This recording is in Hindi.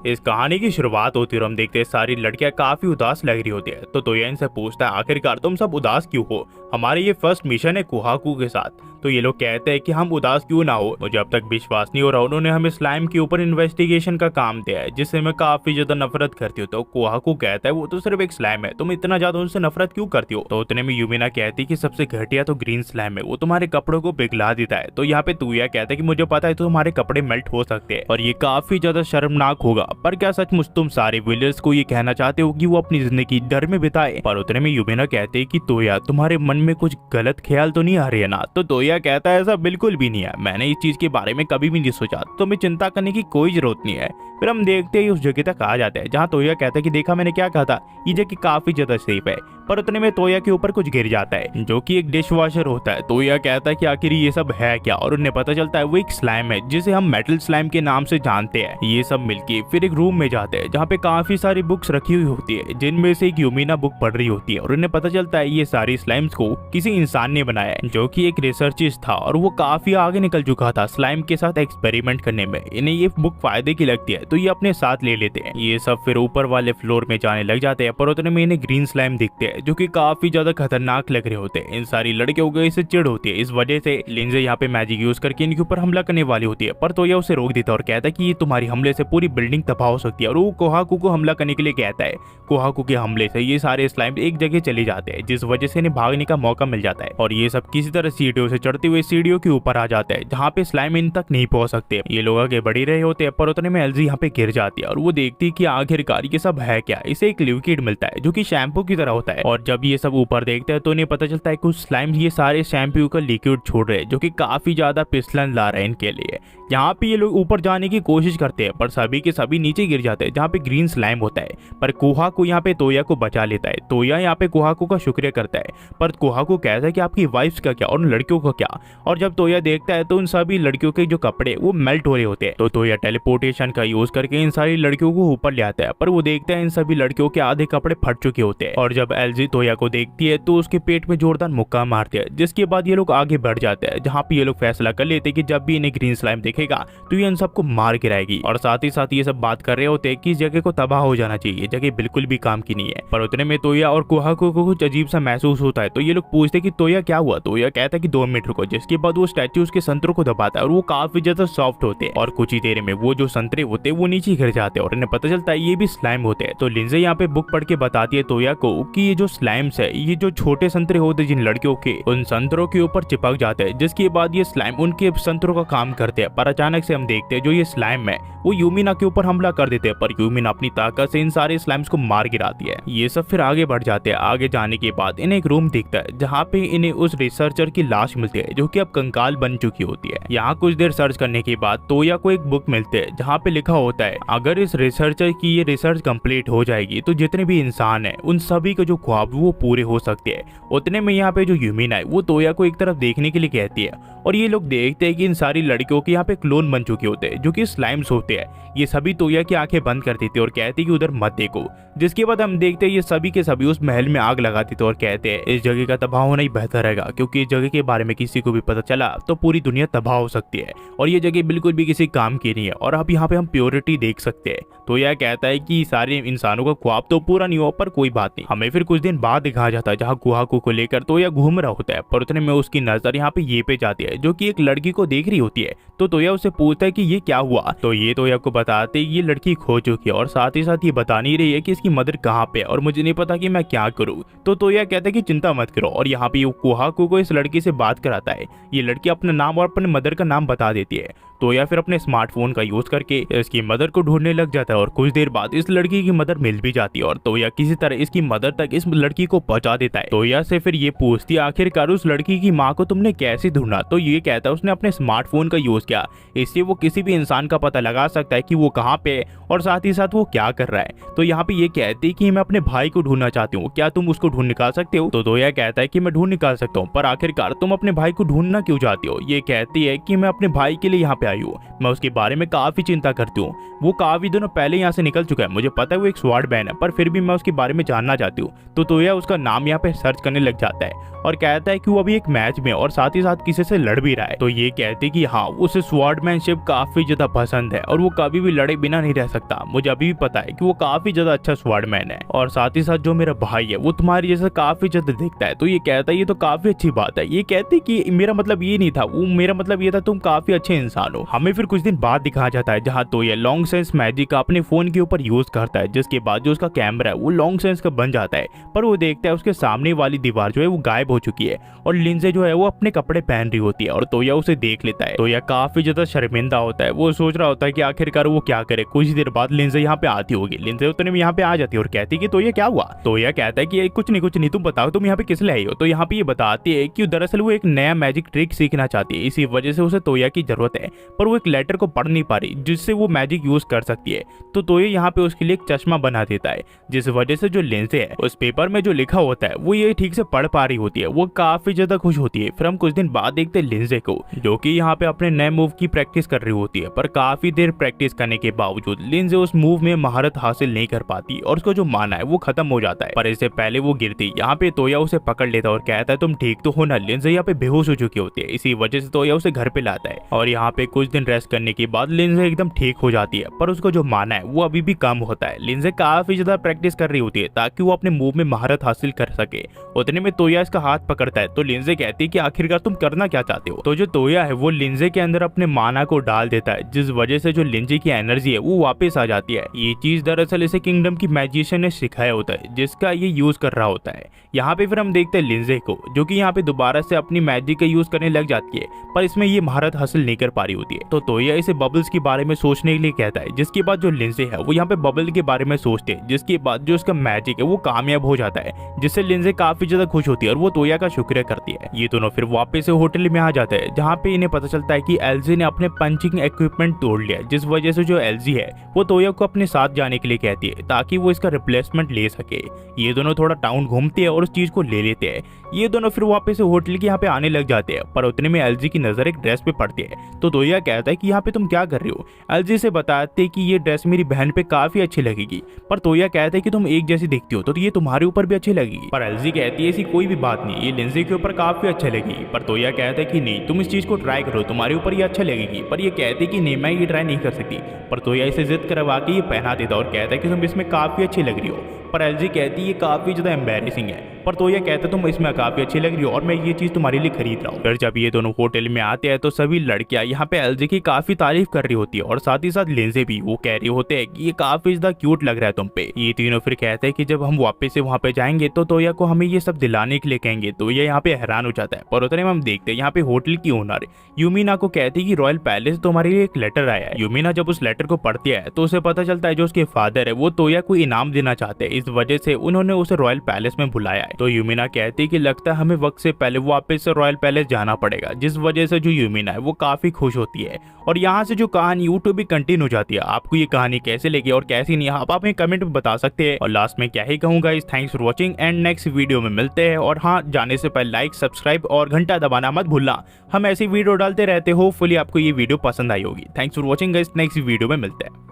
इस कहानी की शुरुआत होती है और हम देखते हैं सारी लड़कियां काफी उदास लग रही होती है। तो तोया इनसे पूछता है आखिरकार तुम सब उदास क्यों हो, हमारे ये फर्स्ट मिशन है कुहाकू के साथ। तो ये लोग कहते हैं कि हम उदास क्यों ना हो, मुझे अब तक विश्वास नहीं हो रहा उन्होंने हमें स्लाइम के ऊपर इन्वेस्टिगेशन का काम दिया है जिससे मैं काफी ज्यादा नफरत करती हूँ। तो कुहाकू कहता है वो तो सिर्फ एक स्लाइम है, तुम इतना ज्यादा उनसे नफरत क्यों करती हो। तो उतने में यूमिना कहती है कि सबसे घटिया तो ग्रीन स्लाइम है, वो तुम्हारे कपड़ों को पिघला देता है। तो यहाँ पे तोया कहता है कि मुझे पता है तो तुम्हारे कपड़े मेल्ट हो सकते हैं और ये काफी ज्यादा शर्मनाक होगा, पर क्या सचमुच तुम सारे विलर्स को ये कहना चाहते हो कि वो अपनी जिंदगी डर में बिताए। पर उतने में यूमिना कहते हैं कि तोया तुम्हारे मन में कुछ गलत ख्याल तो नहीं आ रही है ना। तो तोया कहता है ऐसा बिल्कुल भी नहीं है, मैंने इस चीज के बारे में कभी भी नहीं सोचा, तुम्हें चिंता करने की कोई जरूरत नहीं है। फिर हम देखते ही उस जगह तक आ जाते हैं जहाँ तोया कहता है कि देखा मैंने क्या कहा था, ये जगह काफी ज्यादा सेफ है। पर उतने में तोया के ऊपर कुछ गिर जाता है जो कि एक डिश वॉशर होता है। तोया कहता है कि आखिर ये सब है क्या, और उन्हें पता चलता है वो एक स्लाइम है जिसे हम मेटल स्लाइम के नाम से जानते हैं। ये सब मिलके फिर एक रूम में जाते हैं जहाँ पे काफी सारी बुक्स रखी हुई होती है जिनमें से एक यूमिना बुक पढ़ रही होती है और उन्हें पता चलता है ये सारी स्लाइम्स को किसी इंसान ने बनाया है जो कि एक रिसर्चिस्ट था और वो काफी आगे निकल चुका था स्लाइम के साथ एक्सपेरिमेंट करने में। इन्हें ये बुक फायदे की लगती है तो ये अपने साथ ले लेते हैं। ये सब फिर ऊपर वाले फ्लोर में जाने लग जाते हैं पर उतने में इन्हें ग्रीन स्लाइम दिखते हैं जो कि काफी ज्यादा खतरनाक लग रहे होते हैं। इन सारी लड़कियों को इससे चिढ़ होती है, इस वजह से लिंजे यहाँ पे मैजिक यूज करके इनके ऊपर हमला करने वाली होती है। पर तोया उसे रोक देता है और कहता है कि ये तुम्हारी हमले से पूरी बिल्डिंग तबाह हो सकती है और वो कोहाकू को हमला करने के लिए कहता है। कोहाकू के हमले से ये सारे स्लाइम एक जगह चले जाते हैं जिस वजह से इन्हें भागने का मौका मिल जाता है और ये सब किसी तरह सीढ़ियों से चढ़ते हुए सीढ़ियों के ऊपर आ जाते हैं जहाँ पे स्लाइम इन तक नहीं पहुंच सकते। ये लोग आगे बढ़ ही रहे होते हैं पर उतने में एल्जी यहाँ पे गिर जाती है और वो देखती है कि आखिरकार ये सब है क्या। इसे एक लिक्विड मिलता है जो कि शैम्पू की तरह होता है और जब ये सब ऊपर देखते हैं तो इन्हें पता चलता है कुछ स्लाइम ये सारे शैम्पू का लिक्विड छोड़ रहे हैं जो कि काफी ज्यादा फिसलन ला रहे हैं इनके लिए। यहाँ पे ये लोग ऊपर जाने की कोशिश करते हैं पर सभी के सभी नीचे गिर जाते हैं जहाँ पे ग्रीन स्लाइम होता है। पर कोहाकू यहाँ पे तोया को बचा लेता है। तोया यहाँ पे कोहाकू का शुक्रिया करता है पर कोहाकू कहता है कि आपकी वाइफ्स का क्या और उन लड़कियों का क्या। और जब तोया देखता है तो उन सभी लड़कियों के जो कपड़े वो मेल्ट हो रहे होते हैं। तो तोया टेलीपोर्टेशन का यूज करके इन सारी लड़कियों को ऊपर ले आता है पर वो देखता है इन सभी लड़कियों के आधे कपड़े फट चुके होते हैं। और जब एल्जी तोया को देखती है तो उसके पेट में जोरदार मुक्का मारते हैं जिसके बाद ये लोग आगे बढ़ जाते हैं जहाँ पे ये लोग फैसला कर लेते हैं कि जब भी इन्हें ग्रीन स्लाइम दिखेगा तो ये इन सबको मार गिराएगी। और साथ ही साथ ये सब बात कर रहे होते हैं कि इस जगह को तबाह हो जाना चाहिए, ये जगह बिल्कुल भी काम की नहीं है। पर उतने में तोया और कोहाकू को कुछ अजीब सा महसूस होता है तो ये लोग पूछते कि तोया क्या हुआ। तोया कहता है कि 2 मिनट रुको, जिसके बाद वो स्टैच्यूज के संतरों को दबाता है और वो काफी ज्यादा सॉफ्ट होते हैं और कुछ ही देर में वो जो संतरे होते हैं वो नीचे गिर जाते हैं और इन्हें पता चलता है ये भी स्लाइम होते हैं। तो लिंजे यहाँ पे बुक पढ़ के बताती है तोया को कि ये जो स्लाइम्स है ये जो छोटे संतरे होते हैं जिन लड़कियों के, उन संतरों के ऊपर चिपक जाते हैं जिसके बाद ये स्लाइम उनके संतरों का काम करते हैं। पर अचानक से हम देखते हैं जो ये स्लाइम है वो यूमिना के ऊपर हमला कर देते हैं पर यूमिना अपनी ताकत से इन सारे स्लाइम्स को मार गिराती है। ये सब फिर आगे बढ़ जाते हैं। आगे जाने के बाद इन्हें एक रूम दिखता है जहाँ पे इन्हें उस रिसर्चर की लाश मिलती है जो कि अब कंकाल बन चुकी होती है। यहाँ कुछ देर सर्च करने के बाद तोया को एक बुक मिलती है जहाँ पे लिखा होता है अगर इस रिसर्चर की ये रिसर्च कंप्लीट हो जाएगी तो जितने भी इंसान है उन सभी के जो ख्वाब वो पूरे हो सकते हैं। उतने में यहाँ पे जो यूमिना है वो तोया को एक तरफ देखने के लिए कहती है और ये लोग देखते हैं कि इन सारी लड़कियों के यहाँ पे क्लोन बन चुके होते हैं जो कि स्लाइम्स होते हैं। ये सभी तोया की आंखें बंद कर देते और कहते कि उधर मत देखो, जिसके बाद हम देखते हैं ये सभी के सभी उस महल में आग लगा देते और कहते हैं इस जगह का तबाह होना ही बेहतर रहेगा क्योंकि इस जगह के बारे में किसी को भी पता चला तो पूरी दुनिया तबाह हो सकती है और ये जगह बिल्कुल भी किसी काम की नहीं है और अब यहाँ पे हम प्योरिटी देख सकते हैं। तो यह कहता है कि सारे इंसानों का ख्वाब तो पूरा नहीं हो पर कोई बात नहीं। हमें फिर कुछ दिन बाद दिखाया जाता है जहाँ कोहाकू को लेकर तोया घूम रहा होता है पर उतने में उसकी नजर यहाँ पे ये पे जाती है जो कि एक लड़की को देख रही होती है। तो तोया उससे पूछता है कि ये क्या हुआ। तो ये तोया को बताते ये लड़की खो चुकी है और साथ ही साथ ये बता नहीं रही है कि इसकी मदर कहाँ पे है और मुझे नहीं पता कि मैं क्या करूँ। तो तोया कहता है कि चिंता मत करो और यहाँ पे कोहाकू को इस लड़की से बात कराता है। ये लड़की अपना नाम और अपने मदर का नाम बता देती है। तो या फिर अपने स्मार्टफोन का यूज करके इसकी मदर को ढूंढने लग जाता है और कुछ देर बाद इस लड़की की मदर मिल भी जाती है और तोया किसी तरह इसकी मदर तक इस लड़की को पहुंचा देता है। तोया से फिर ये पूछती है आखिरकार उस लड़की की माँ को तुमने कैसे ढूंढा। तो ये कहता है उसने अपने स्मार्टफोन का यूज किया, इससे वो किसी भी इंसान का पता लगा सकता है कि वो कहाँ पे है और साथ ही साथ वो क्या कर रहा है। तो यहाँ पे ये कहती है कि मैं अपने भाई को ढूंढना चाहती हूँ, क्या तुम उसको ढूंढ निकाल सकते हो। तो तोया कहता है कि मैं ढूंढ निकाल सकता हूँ पर आखिरकार तुम अपने भाई को ढूंढना क्यों चाहती हो। ये कहती है कि मैं अपने भाई के लिए यहाँ पे पे आई हूँ, मैं उसके बारे में काफी चिंता करती हूँ। वो काफी दिनों पहले यहाँ से निकल चुका है, मुझे पता है वो एक स्वॉर्ड मैन है, पर फिर भी मैं उसके बारे में जानना चाहती हूँ। तो तोया उसका नाम यहाँ पे सर्च करने लग जाता है और कहता है कि वो अभी एक मैच में और साथ ही साथ किसी से लड़ भी रहा है। तो ये कहते कि हाँ, उसे स्वॉर्डमैनशिप काफी ज्यादा पसंद है और वो कभी भी लड़े बिना नहीं रह सकता। मुझे अभी भी पता है कि वो काफी ज्यादा अच्छा स्वॉर्डमैन है और साथ ही साथ जो मेरा भाई है वो तुम्हारी जैसा काफी ज्यादा दिखता है। तो ये कहता है ये तो काफी अच्छी बात है। ये कहते कि मेरा मतलब ये नहीं था, वो मेरा मतलब ये था तुम काफी अच्छे इंसान हो। हमें फिर कुछ दिन बाद दिखाया जाता है जहाँ तो ये लॉन्ग सेंस मैजिक का अपने फोन के ऊपर यूज करता है, जिसके बाद जो उसका कैमरा है वो लॉन्ग सेंस का बन जाता है। पर वो देखता है उसके सामने वाली दीवार जो है वो गायब हो चुकी है और लिंजे जो है वो अपने कपड़े पहन रही होती है और तोया उसे देख लेता है। तोया काफी ज्यादा शर्मिंदा होता है, वो सोच रहा होता है कि आखिरकार वो क्या करे। कुछ देर बाद लिंजे यहाँ पे आती होगी, लिंजे उतने में यहाँ पे आ जाती है और कहती है कि तोया क्या हुआ। तोया कहता है कि कुछ नहीं तुम बताओ तुम यहाँ पे किस लिए आई हो। तो यहाँ पे ये बताती है कि दरअसल वो एक नया मैजिक ट्रिक सीखना चाहती है, इसी वजह से उसे तोया की जरूरत है, पर वो एक लेटर को पढ़ नहीं पा रही जिससे वो मैजिक यूज कर सकती है। तो तोया यहाँ पे उसके लिए एक चश्मा बना देता है, जिस वजह से जो लिंजे है उस पेपर में जो लिखा होता है वो ये ठीक से पढ़ पा रही होती है। वो काफी ज्यादा खुश होती है। फिर हम कुछ दिन बाद देखते हैं लिंजे को जो कि यहाँ पे अपने नए मूव की प्रैक्टिस कर रही होती है, पर काफी देर प्रैक्टिस करने के बावजूद लिंजे उस मूव में महारत हासिल नहीं कर पाती और उसको जो माना है वो खत्म हो जाता है। पर इससे पहले वो गिरती, यहाँ पे तोया उसे पकड़ लेता और कहता है तुम ठीक तो हो ना। लिंजे यहाँ पे बेहोश हो चुकी होती है, इसी वजह से तोया उसे घर पे लाता है और यहाँ पे कुछ दिन रेस्ट करने के बाद लिंजे एकदम ठीक हो जाती है, पर उसको जो माना है वो अभी भी कम होता है। लिंजे काफी ज्यादा प्रैक्टिस कर रही होती है ताकि वो अपने मूव में महारत हासिल कर सके। उतने में तोया इसका हाथ पकड़ता है, तो लिंजे कहती है कि आखिरकार तुम करना क्या चाहते हो। तो जो तोया है वो लिंजे के अंदर अपने माना को डाल देता है, जिस वजह से जो लिंजे की एनर्जी है वो वापस आ जाती है। ये चीज दरअसल इसे किंगडम की मैजिशियन ने सिखाया होता है, जिसका ये यूज कर रहा होता है। यहाँ पे फिर हम देखते हैं लिंजे को जो कि यहाँ पे दोबारा से अपनी मैजिक का यूज करने लग जाती है, पर इसमें ये महारत हासिल नहीं कर पा रही होती है। तो तोया इसे बबल्स के बारे में सोचने के लिए कहता है, जिसके बाद जो लिंजे है वो यहाँ पे बबल के बारे में सोचते हैं, जिसके बाद जो उसका मैजिक है वो कामयाब हो जाता है, जिससे लिंजे काफी ज्यादा खुश होती है और वो तोया का शुक्रिया करती है। ये दोनों फिर वापस से होटल में आ जाते हैं, जहाँ पे इन्हें पता चलता है कि एलजी ने अपने पंचिंग इक्विपमेंट तोड़ लिया, जिस वजह से जो एलजी है वो तोया को अपने साथ जाने के लिए कहती है ताकि वो इसका रिप्लेसमेंट ले सके। ये दोनों थोड़ा टाउन घूमते हैं और उस चीज को ले लेते हैं। ये दोनों फिर वापस से होटल के यहाँ पे आने लग जाते हैं, पर उतने में एलजी की नजर एक ड्रेस पे पड़ती है। तो तोया कहता है कि यहाँ पे तुम क्या कर रही हो। एलजी से बताते कि ये ड्रेस मेरी बहन पे काफी अच्छी लगेगी, पर तोया कहता है कि तुम एक जैसी दिखती हो तो ये तुम्हारे ऊपर भी अच्छी लगेगी। पर एलजी कहती है ऐसी कोई भी बात नहीं, ये लिंजे के ऊपर काफी अच्छा लगेगी। पर तोया कहता है कि नहीं, तुम इस चीज को ट्राई करो, तुम्हारे ऊपर ये अच्छा लगेगी। पर ये कहते कि नहीं, मैं ये ट्राई नहीं कर सकती। पर तोया इसे जिद करवा के ये पहना देता और कहता है कि तुम इसमें काफी अच्छी लग रही हो। पर एलजी कहती है ये काफी ज्यादा एम्बैरेसिंग है, पर तोया कहता तुम इसमें काफी अच्छी लग रही हो और मैं ये चीज तुम्हारे लिए खरीद रहा हूँ। फिर जब ये दोनों होटल में आते हैं तो सभी लड़कियां यहाँ पे एलजी की काफी तारीफ कर रही होती है और साथ ही साथ लिंजे भी, वो कह रही होते हैं कि ये काफी ज्यादा क्यूट लग रहा है तुम पे। ये तीनों फिर कहते हैं कि जब हम वापस से वहाँ पे जाएंगे तो तोया को हमें ये सब दिलाने के लिए कहेंगे। तो ये यहाँ पे हैरान हो जाता है। पर उतने में हम देखते हैं यहाँ पे होटल की ओनर यूमिना को कहती है कि रॉयल पैलेस तुम्हारे लिए एक लेटर आया है। यूमिना जब उस लेटर को पढ़ती है तो उसे पता चलता है जो उसके फादर है वो तोया को इनाम देना चाहते हैं, इस वजह से उन्होंने उसे रॉयल पैलेस में बुलाया है। तो यूमिना कहती है कि लगता है हमें वक्त से पहले वापस से रॉयल पैलेस जाना पड़ेगा, जिस वजह से जो यूमिना है वो काफी खुश होती है। और यहाँ से जो कहानी यूट्यूब भी कंटिन्यू हो जाती है। आपको ये कहानी कैसे लगी और कैसी नहीं आप हमें कमेंट में बता सकते हैं। और लास्ट में क्या ही कहूंगा, इस thanks for watching and next video में मिलते हैं। और हाँ, जाने से पहले लाइक, सब्सक्राइब और घंटा दबाना मत भूलना, हम ऐसी वीडियो डालते रहते। होपफुली आपको ये वीडियो पसंद आई होगी। Thanks for watching guys, next video में मिलते हैं।